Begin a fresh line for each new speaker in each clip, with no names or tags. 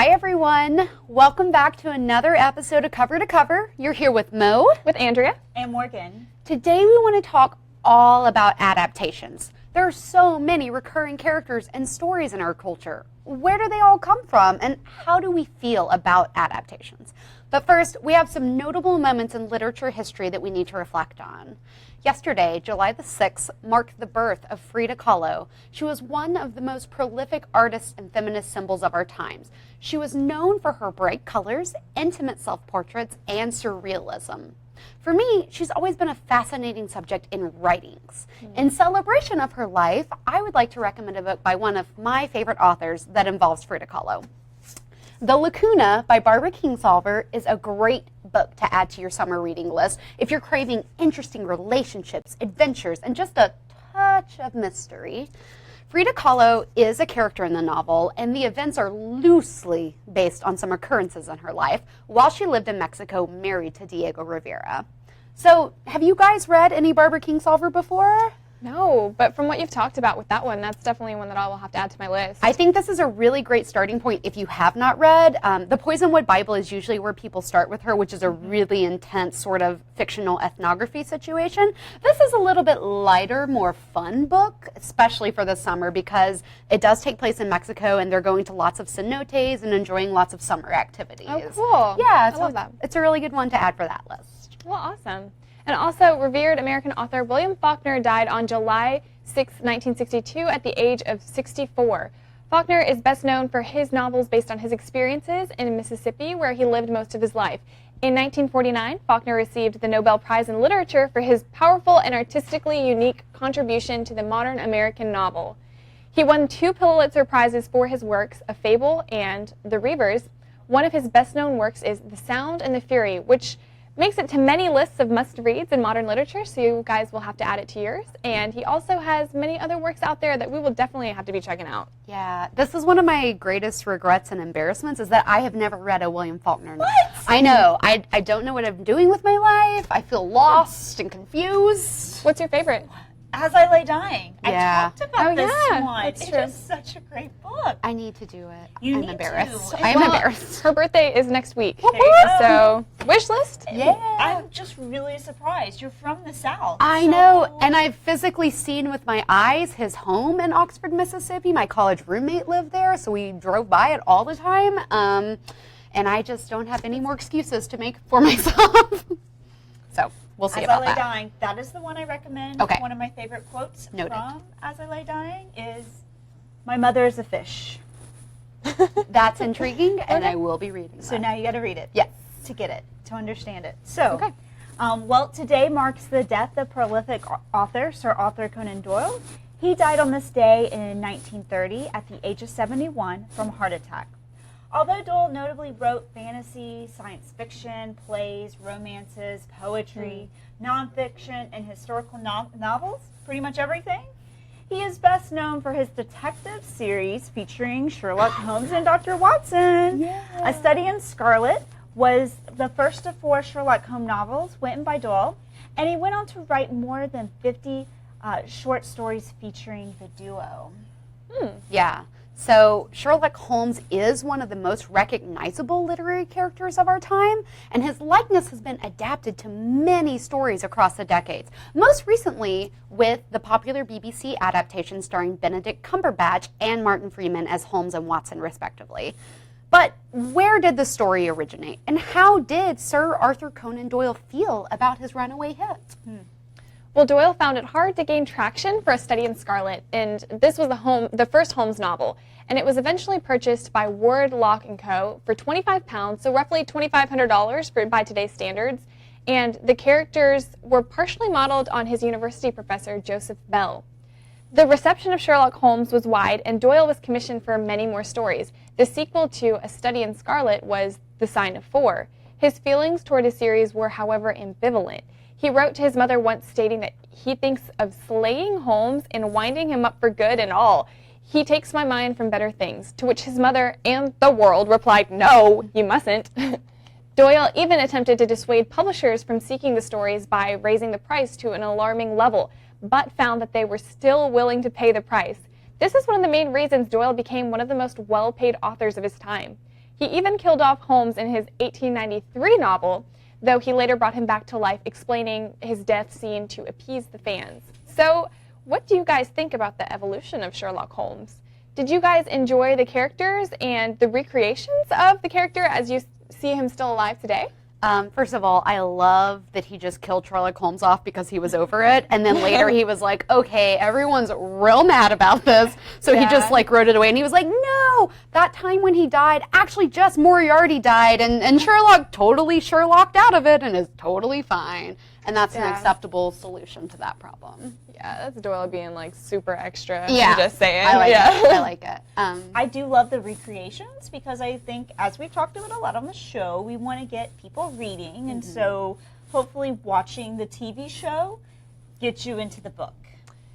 Hi, everyone. Welcome back to another episode of Cover to Cover. You're here with Mo.
With Andrea.
And Morgan.
Today we want to talk all about adaptations. There are so many recurring characters and stories in our culture. Where do they all come from, and how do we feel about adaptations? But first, we have some notable moments in literature history that we need to reflect on. Yesterday, July the 6th, marked the birth of Frida Kahlo. She was one of the most prolific artists and feminist symbols of our times. She was known for her bright colors, intimate self-portraits, and surrealism. For me, she's always been a fascinating subject in writings. In celebration of her life, I would like to recommend a book by one of my favorite authors that involves Frida Kahlo. The Lacuna by Barbara Kingsolver is a great book to add to your summer reading list if you're craving interesting relationships, adventures, and just a touch of mystery. Frida Kahlo is a character in the novel, and the events are loosely based on some occurrences in her life while she lived in Mexico married to Diego Rivera. So, have you guys read any Barbara Kingsolver before?
No, but from what you've talked about with that one, that's definitely one that I will have to add to my list.
I think this is a really great starting point if you have not read. The Poisonwood Bible is usually where people start with her, which is a really intense sort of fictional ethnography situation. This is a little bit lighter, more fun book, especially for the summer, because it does take place in Mexico and they're going to lots of cenotes and enjoying lots of summer activities.
Oh, cool.
Yeah,
I love that.
It's a really good one to add for that list.
Well, awesome. And also, revered American author William Faulkner died on July 6, 1962 at the age of 64. Faulkner is best known for his novels based on his experiences in Mississippi, where he lived most of his life. In 1949, Faulkner received the Nobel Prize in Literature for his powerful and artistically unique contribution to the modern American novel. He won 2 Pulitzer Prizes for his works, A Fable and The Reivers. One of his best-known works is The Sound and the Fury, which makes it to many lists of must-reads in modern literature, so you guys will have to add it to yours. And he also has many other works out there that we will definitely have to be checking out.
Yeah, this is one of my greatest regrets and embarrassments is that I have never read a William Faulkner.
What?
I know. I don't know what I'm doing with my life. I feel lost and confused.
What's your favorite?
As I Lay Dying.
Yeah.
I talked about this
yeah,
one.
that's
It's
true.
just such a great book.
I need to do it.
You
I'm
need
embarrassed.
to.
I am
Well,
embarrassed.
Her birthday is next week.
There you go.
So, wish list?
Yeah.
I'm just really surprised. You're from the South.
I know, and I've physically seen with my eyes his home in Oxford, Mississippi. My college roommate lived there, so we drove by it all the time. And I just don't have any more excuses to make for myself. So we'll see
As
about
I Lay
that.
Dying. That is the one I recommend.
Okay.
One of my favorite quotes
Noted.
from As I Lay Dying is, "My mother is a fish."
That's intriguing, and
Okay.
I will be reading
So
that.
now you got to read it.
Yes.
To get it, to understand it. So,
Okay.
well, today marks the death of prolific author Sir Arthur Conan Doyle. He died on this day in 1930 at the age of 71 from a heart attack. Although Doyle notably wrote fantasy, science fiction, plays, romances, poetry, nonfiction, and historical novels, pretty much everything, he is best known for his detective series featuring Sherlock Holmes and Dr. Watson. A Study in Scarlet was the first of 4 Sherlock Holmes novels written by Doyle, and he went on to write more than 50 short stories featuring the duo.
Yeah. So Sherlock Holmes is one of the most recognizable literary characters of our time, and his likeness has been adapted to many stories across the decades. Most recently with the popular BBC adaptation starring Benedict Cumberbatch and Martin Freeman as Holmes and Watson, respectively. But where did the story originate, and how did Sir Arthur Conan Doyle feel about his runaway hit?
Well, Doyle found it hard to gain traction for A Study in Scarlet, and this was the first Holmes novel, and it was eventually purchased by Ward, Lock & Co. for £25, so roughly $2,500 by today's standards, and the characters were partially modeled on his university professor, Joseph Bell. The reception of Sherlock Holmes was wide, and Doyle was commissioned for many more stories. The sequel to A Study in Scarlet was The Sign of Four. His feelings toward his series were, however, ambivalent. He wrote to his mother once stating that he thinks of slaying Holmes and winding him up for good and all. He takes my mind from better things, to which his mother and the world replied, "No, you mustn't." Doyle even attempted to dissuade publishers from seeking the stories by raising the price to an alarming level, but found that they were still willing to pay the price. This is one of the main reasons Doyle became one of the most well-paid authors of his time. He even killed off Holmes in his 1893 novel, though he later brought him back to life, explaining his death scene to appease the fans. So, what do you guys think about the evolution of Sherlock Holmes? Did you guys enjoy the characters and the recreations of the character as you see him still alive today?
First of all, I love that he just killed Sherlock Holmes off because he was over it. And then later he was like, okay, everyone's real mad about this. So he just like wrote it away. And he was like, no, that time when he died, actually just Moriarty died. And Sherlock totally Sherlocked out of it and is totally fine. And that's an acceptable solution to that problem.
Yeah, that's Doyle being like super extra.
Yeah,
I'm just saying.
I like it. I like it.
I do love the recreations because I think, as we've talked about a lot on the show, we want to get people reading, and so hopefully watching the TV show gets you into the book.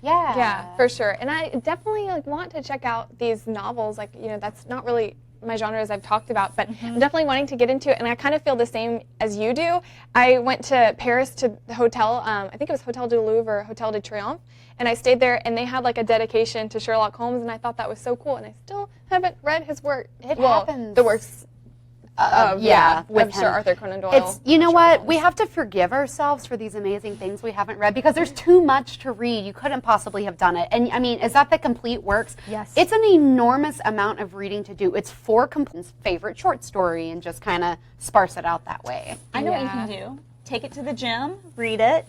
Yeah, for sure. And I definitely want to check out these novels. Like, that's not really my genre as I've talked about, but I'm definitely wanting to get into it, and I kind of feel the same as you do. I went to Paris to the hotel, I think it was Hotel du Louvre or Hotel de Triomphe, and I stayed there, and they had like a dedication to Sherlock Holmes, and I thought that was so cool, and I still haven't read his work.
It happens.
The works with Sir Arthur Conan Doyle.
You know what? We have to forgive ourselves for these amazing things we haven't read because there's too much to read. You couldn't possibly have done it. And I mean, is that the complete works?
Yes.
It's an enormous amount of reading to do. It's 4 complete favorite short story and just kind of sparse it out that way.
I know what you can do. Take it to the gym, read it,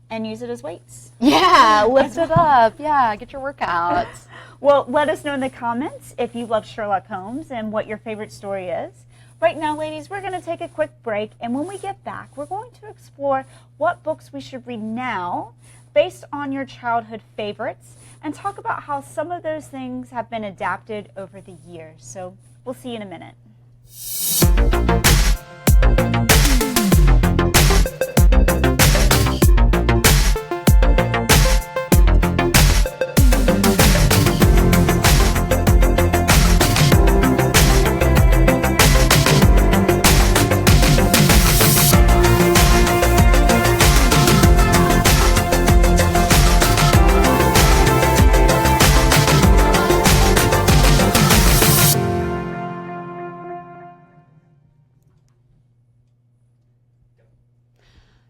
and use it as weights.
Yeah, lift it up. Yeah, get your workouts.
Well, let us know in the comments if you love Sherlock Holmes and what your favorite story is. Right now, ladies, we're going to take a quick break, and when we get back, we're going to explore what books we should read now based on your childhood favorites and talk about how some of those things have been adapted over the years. So we'll see you in a minute.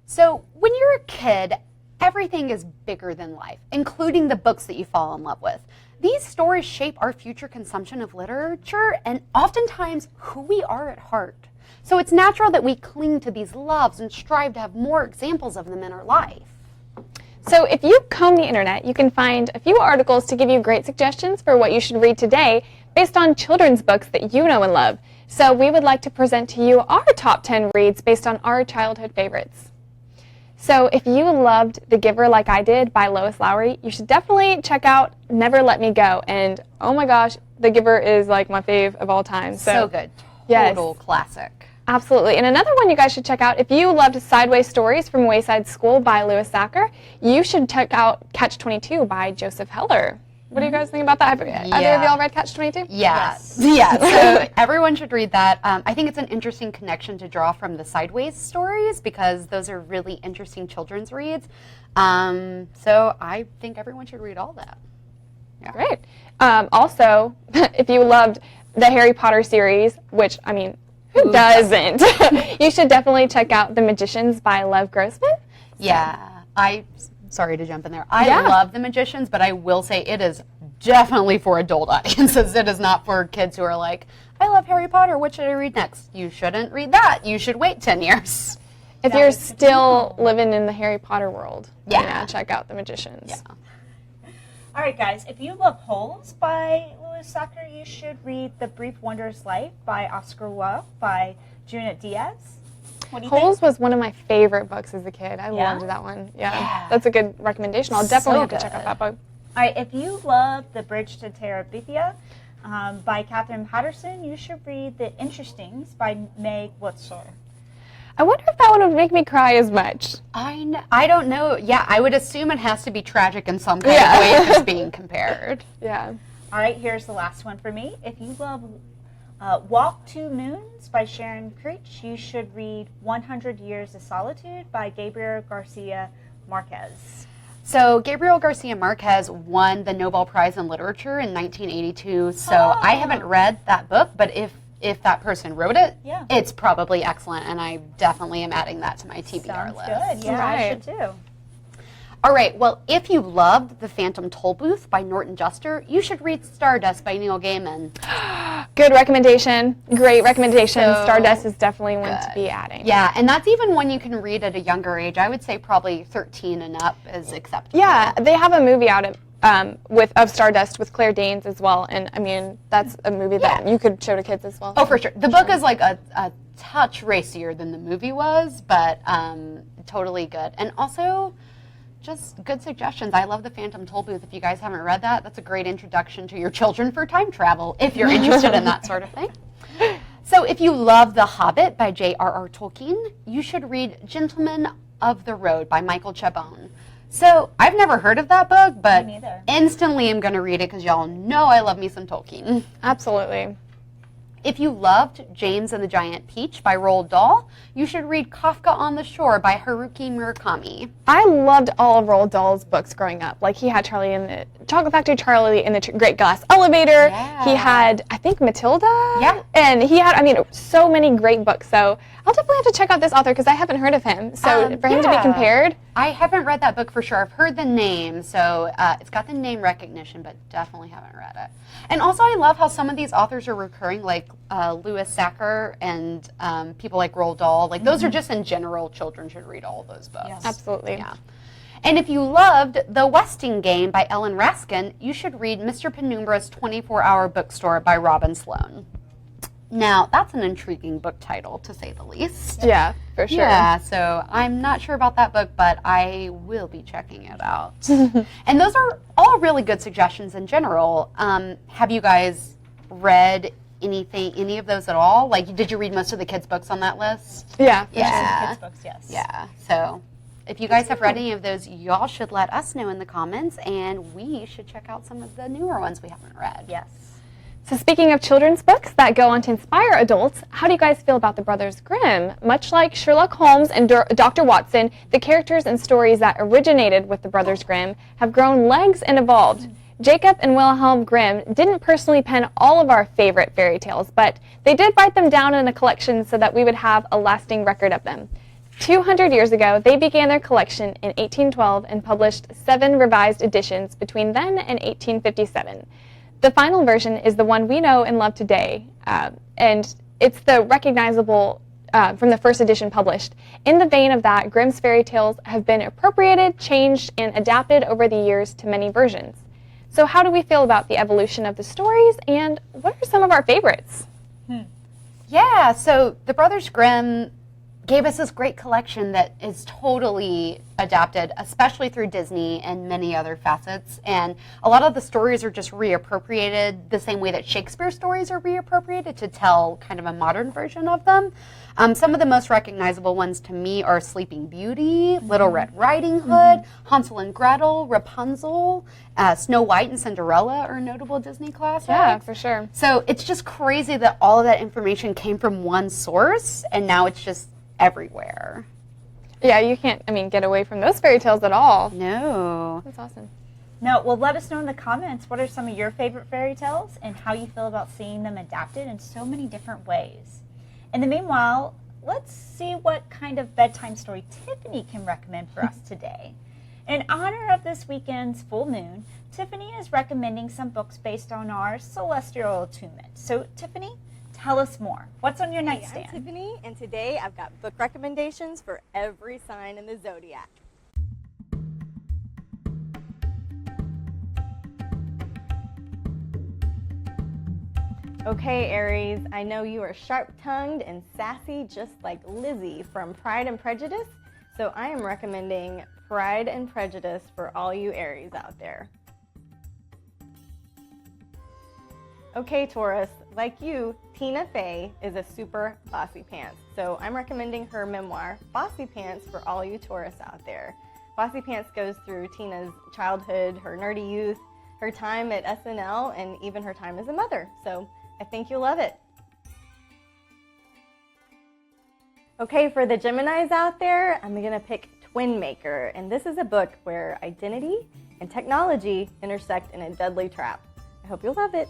So when you're a kid, everything is bigger than life, including the books that you fall in love with. These stories shape our future consumption of literature and oftentimes who we are at heart. So it's natural that we cling to these loves and strive to have more examples of them in our life.
So if you comb the internet, you can find a few articles to give you great suggestions for what you should read today based on children's books that you know and love. So we would like to present to you our top 10 reads based on our childhood favorites. So if you loved The Giver like I did by Lois Lowry, you should definitely check out Never Let Me Go. And oh my gosh, The Giver is like my fave of all time.
So good.
Yes.
Total classic.
Absolutely. And another one you guys should check out, if you loved Sideways Stories from Wayside School by Louis Sacker, you should check out Catch-22 by Joseph Heller. What do you guys think about that? Have either of y'all read Catch-22?
Yes. Yeah. So everyone should read that. I think it's an interesting connection to draw from the Sideways stories because those are really interesting children's reads. So I think everyone should read all that.
Yeah. Great. Also, if you loved the Harry Potter series, which, I mean, who doesn't? You should definitely check out The Magicians by Lev Grossman.
Yeah. Sorry to jump in there. I love The Magicians, but I will say it is definitely for adult audiences. It is not for kids who are like, I love Harry Potter, what should I read next? You shouldn't read that. You should wait 10 years.
If you're still living in the Harry Potter world, check out The Magicians.
Yeah. All right, guys, if you love Holes by Louis Sacker, you should read The Brief Wondrous Life by Oscar Wilde by Junot Diaz. What do you
Holes
think?
was one of my favorite books as a kid. I loved that one. Yeah, that's a good recommendation. I'll definitely have to check out that book.
All right, if you love The Bridge to Terabithia by Catherine Patterson, you should read The Interestings by Meg Witzer.
I wonder if that one would make me cry as much.
I don't know. Yeah, I would assume it has to be tragic in some kind of way if it's being compared.
Yeah.
All right, here's the last one for me. If you love Walk Two Moons by Sharon Creech, you should read 100 Years of Solitude by Gabriel Garcia Marquez.
So Gabriel Garcia Marquez won the Nobel Prize in Literature in 1982. So I haven't read that book, but if if that person wrote it,
Yeah.
it's probably excellent, and I definitely am adding that to my TBR
Sounds
list.
good. Yeah, I
Right.
should too.
All right, well, if you loved The Phantom Tollbooth by Norton Juster, you should read Stardust by Neil Gaiman.
Good recommendation. Great recommendation.
So
Stardust is definitely one to
good.
be adding.
Yeah, and that's even one you can read at a younger age. I would say probably 13 and up is acceptable.
Yeah, they have a movie out of Stardust with Claire Danes as well, and I mean that's a movie that you could show to kids as well.
Oh, for sure. The book is like a touch racier than the movie was, but totally good. And also, just good suggestions. I love The Phantom Tollbooth. If you guys haven't read that, that's a great introduction to your children for time travel, if you're interested in that sort of thing. So if you love The Hobbit by J.R.R. Tolkien, you should read Gentlemen of the Road by Michael Chabon. So I've never heard of that book, but
Me neither.
instantly I'm going to read it because y'all know I love me some Tolkien.
Absolutely.
If you loved James and the Giant Peach by Roald Dahl, you should read Kafka on the Shore by Haruki Murakami.
I loved all of Roald Dahl's books growing up. Like he had Charlie in the Chocolate Factory, Charlie in the Great Glass Elevator.
Yeah.
He had, I think, Matilda.
Yeah.
And he had, I mean, so many great books. So I'll definitely have to check out this author because I haven't heard of him. So for him to be
yeah.
compared.
I haven't read that book for sure. I've heard the name, so it's got the name recognition, but definitely haven't read it. And also, I love how some of these authors are recurring, like Louis Sacker and people like Roald Dahl. Like those are just in general, children should read all of those books.
Yes.
Absolutely.
Yeah. And if you loved The Westing Game by Ellen Raskin, you should read Mr. Penumbra's 24-Hour Bookstore by Robin Sloan. Now, that's an intriguing book title, to say the least.
Yeah, for sure.
Yeah, so I'm not sure about that book, but I will be checking it out. And those are all really good suggestions in general. Have you guys read any of those at all? Like, did you read most of the kids' books on that list?
Yeah.
Yeah.
Kids' books, yes.
Yeah, so if you guys have read any of those, y'all should let us know in the comments, and we should check out some of the newer ones we haven't read.
Yes.
So speaking of children's books that go on to inspire adults, how do you guys feel about the Brothers Grimm? Much like Sherlock Holmes and Dr. Watson, the characters and stories that originated with the Brothers Grimm have grown legs and evolved. Jacob and Wilhelm Grimm didn't personally pen all of our favorite fairy tales, but they did write them down in a collection so that we would have a lasting record of them. 200 years ago, they began their collection in 1812 and published 7 revised editions between then and 1857. The final version is the one we know and love today, and it's the recognizable from the first edition published. In the vein of that, Grimm's fairy tales have been appropriated, changed, and adapted over the years to many versions. So how do we feel about the evolution of the stories, and what are some of our favorites?
Yeah, so the Brothers Grimm gave us this great collection that is totally adapted, especially through Disney and many other facets. And a lot of the stories are just reappropriated the same way that Shakespeare stories are reappropriated to tell kind of a modern version of them. Some of the most recognizable ones to me are Sleeping Beauty, Little Red Riding Hood, Hansel and Gretel, Rapunzel, Snow White and Cinderella are notable Disney classics.
Yeah, for sure.
So it's just crazy that all of that information came from one source, and now it's just everywhere.
Yeah, you can't, get away from those fairy tales at all.
No.
That's awesome.
No, well, let us know in the comments what are some of your favorite fairy tales and how you feel about seeing them adapted in so many different ways. In the meanwhile, let's see what kind of bedtime story Tiffany can recommend for us today. In honor of this weekend's full moon, Tiffany is recommending some books based on our celestial attunement. So, Tiffany, tell us more. What's on your nightstand?
I'm Tiffany, and today I've got book recommendations for every sign in the Zodiac. Okay, Aries, I know you are sharp-tongued and sassy just like Lizzie from Pride and Prejudice, so I am recommending Pride and Prejudice for all you Aries out there. Okay, Taurus, like you, Tina Fey is a super bossy pants, so I'm recommending her memoir, Bossy Pants, for all you Taurus out there. Bossy Pants goes through Tina's childhood, her nerdy youth, her time at SNL, and even her time as a mother, so I think you'll love it. Okay, for the Geminis out there, I'm gonna pick Twin Maker, and this is a book where identity and technology intersect in a deadly trap. I hope you'll love it.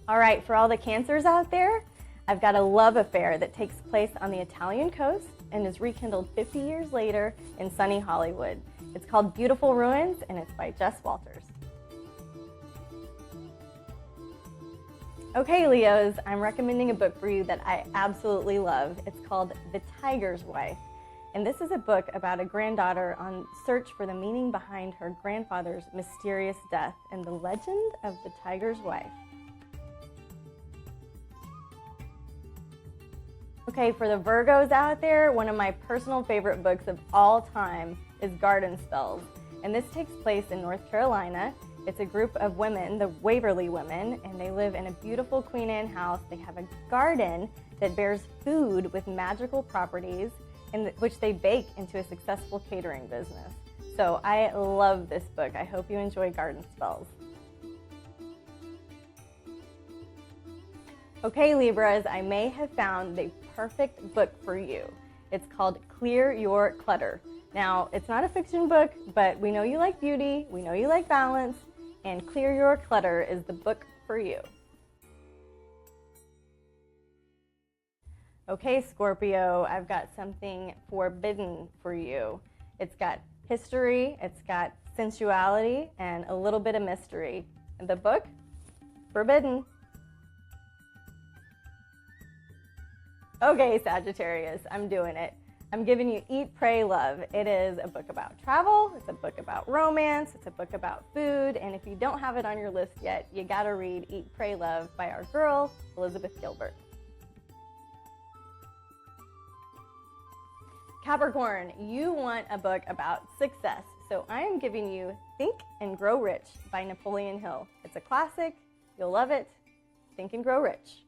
All right, for all the Cancers out there, I've got a love affair that takes place on the Italian coast and is rekindled 50 years later in sunny Hollywood. It's called Beautiful Ruins, and it's by Jess Walters. Okay, Leos, I'm recommending a book for you that I absolutely love. It's called The Tiger's Wife. And this is a book about a granddaughter on search for the meaning behind her grandfather's mysterious death and the legend of the tiger's wife. Okay, for the Virgos out there, one of my personal favorite books of all time is Garden Spells. And this takes place in North Carolina. It's a group of women, the Waverly women, and they live in a beautiful Queen Anne house. They have a garden that bears food with magical properties, which they bake into a successful catering business. So I love this book. I hope you enjoy Garden Spells. Okay, Libras, I may have found the perfect book for you. It's called Clear Your Clutter. Now, it's not a fiction book, but we know you like beauty, we know you like balance, and Clear Your Clutter is the book for you. Okay, Scorpio, I've got something forbidden for you. It's got history, it's got sensuality, and a little bit of mystery. And the book, Forbidden. Okay, Sagittarius, I'm doing it. I'm giving you Eat, Pray, Love. It is a book about travel, it's a book about romance, it's a book about food, and if you don't have it on your list yet, you gotta read Eat, Pray, Love by our girl, Elizabeth Gilbert. Capricorn, you want a book about success, so I am giving you Think and Grow Rich by Napoleon Hill. It's a classic, you'll love it. Think and Grow Rich.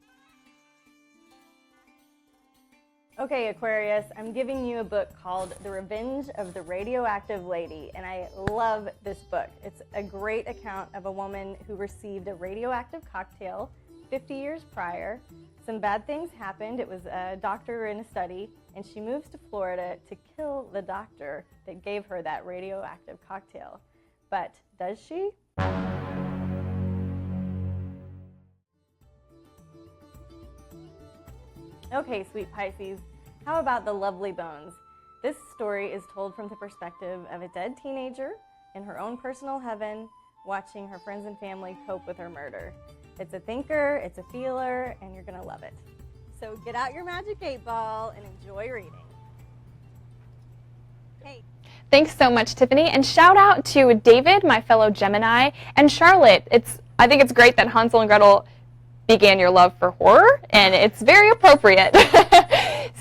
Okay, Aquarius, I'm giving you a book called The Revenge of the Radioactive Lady, and I love this book. It's a great account of a woman who received a radioactive cocktail 50 years prior. Some bad things happened. It was a doctor in a study, and she moves to Florida to kill the doctor that gave her that radioactive cocktail. But does she? Okay, sweet Pisces, how about The Lovely Bones? This story is told from the perspective of a dead teenager in her own personal heaven, watching her friends and family cope with her murder. It's a thinker, it's a feeler, and you're gonna love it. So get out your magic 8-ball and enjoy reading. Hey.
Thanks so much, Tiffany, and shout out to David, my fellow Gemini, and Charlotte. I think it's great that Hansel and Gretel began your love for horror, and it's very appropriate.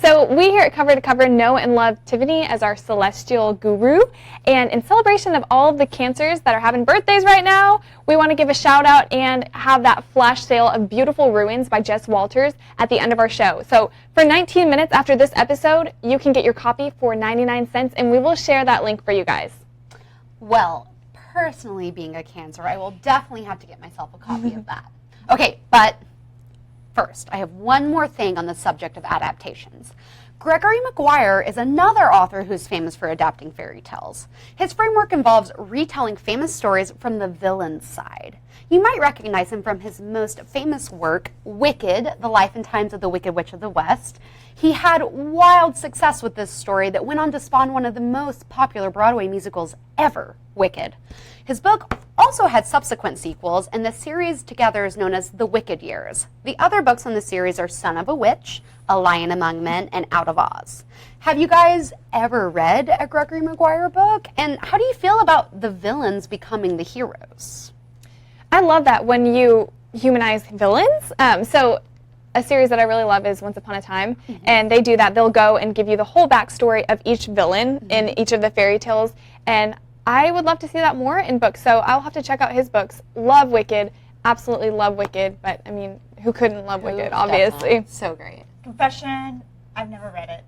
So we here at Cover to Cover know and love Tiffany as our celestial guru, and in celebration of all of the Cancers that are having birthdays right now, we want to give a shout out and have that flash sale of Beautiful Ruins by Jess Walters at the end of our show. So for 19 minutes after this episode, you can get your copy for 99 cents, and we will share that link for you guys.
Well, personally being a Cancer, I will definitely have to get myself a copy of that. Okay, but first, I have one more thing on the subject of adaptations. Gregory Maguire is another author who's famous for adapting fairy tales. His framework involves retelling famous stories from the villain's side. You might recognize him from his most famous work, Wicked, The Life and Times of the Wicked Witch of the West. He had wild success with this story that went on to spawn one of the most popular Broadway musicals ever, Wicked. His book also had subsequent sequels, and the series together is known as The Wicked Years. The other books in the series are Son of a Witch, A Lion Among Men, and Out of Oz. Have you guys ever read a Gregory Maguire book? And how do you feel about the villains becoming the heroes?
I love that when you humanize villains. So a series that I really love is Once Upon a Time, and they do that. They'll go and give you the whole backstory of each villain in each of the fairy tales, and I would love to see that more in books, so I'll have to check out his books. Love Wicked, absolutely love Wicked, but I mean, who couldn't love Wicked, obviously.
Definitely. So great.
Confession, I've never read it.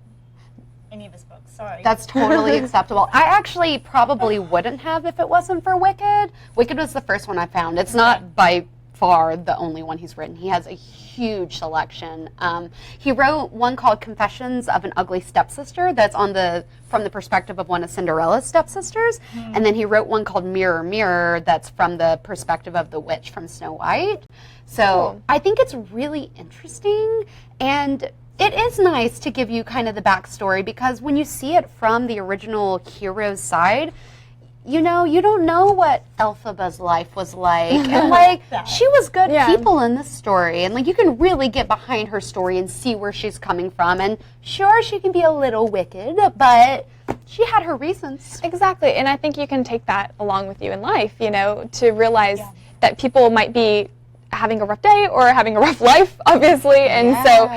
Any of his books, sorry.
That's totally acceptable. I actually probably wouldn't have if it wasn't for Wicked. Wicked was the first one I found. It's not by far the only one he's written. He has a huge selection. He wrote one called Confessions of an Ugly Stepsister that's from the perspective of one of Cinderella's stepsisters. And then he wrote one called Mirror, Mirror that's from the perspective of the witch from Snow White. So I think it's really interesting, and it is nice to give you kind of the backstory, because when you see it from the original hero's side, you know, you don't know what Elphaba's life was like. And, like, she was good people in this story. And, like, you can really get behind her story and see where she's coming from. And, sure, she can be a little wicked, but she had her reasons.
Exactly. And I think you can take that along with you in life, you know, to realize that people might be having a rough day or having a rough life, obviously. And so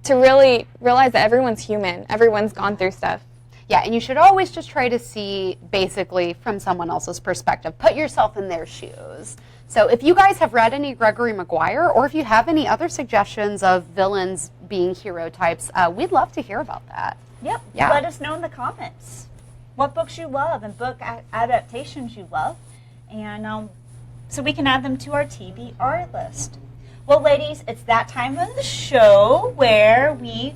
to really realize that everyone's human. Everyone's gone through stuff.
Yeah, and you should always just try to see basically from someone else's perspective. Put yourself in their shoes. So if you guys have read any Gregory Maguire, or if you have any other suggestions of villains being hero types, we'd love to hear about that.
Yep.
Yeah.
Let us know in the comments what books you love and book adaptations you love. And so we can add them to our TBR list. Well, ladies, it's that time of the show where we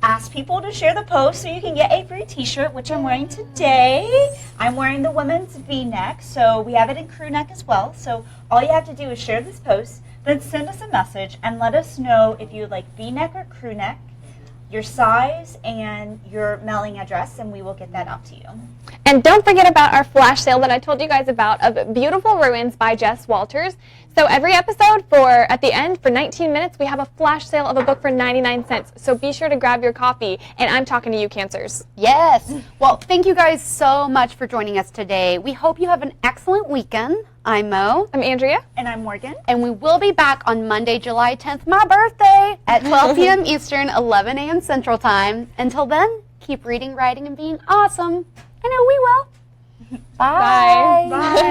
ask people to share the post so you can get a free t-shirt, which I'm wearing today. I'm wearing the women's v-neck, so we have it in crew neck as well. So all you have to do is share this post, then send us a message and let us know if you like v-neck or crew neck, your size, and your mailing address, and we will get that out to you.
And don't forget about our flash sale that I told you guys about of Beautiful Ruins by Jess Walters. So every episode, at the end, for 19 minutes, we have a flash sale of a book for 99 cents. So be sure to grab your copy. And I'm talking to you, Cancers.
Yes. Well, thank you guys so much for joining us today. We hope you have an excellent weekend. I'm Mo.
I'm Andrea.
And I'm Morgan.
And we will be back on Monday, July 10th, my birthday, at 12 p.m. Eastern, 11 a.m. Central Time. Until then, keep reading, writing, and being awesome. I know we will. Bye.
Bye.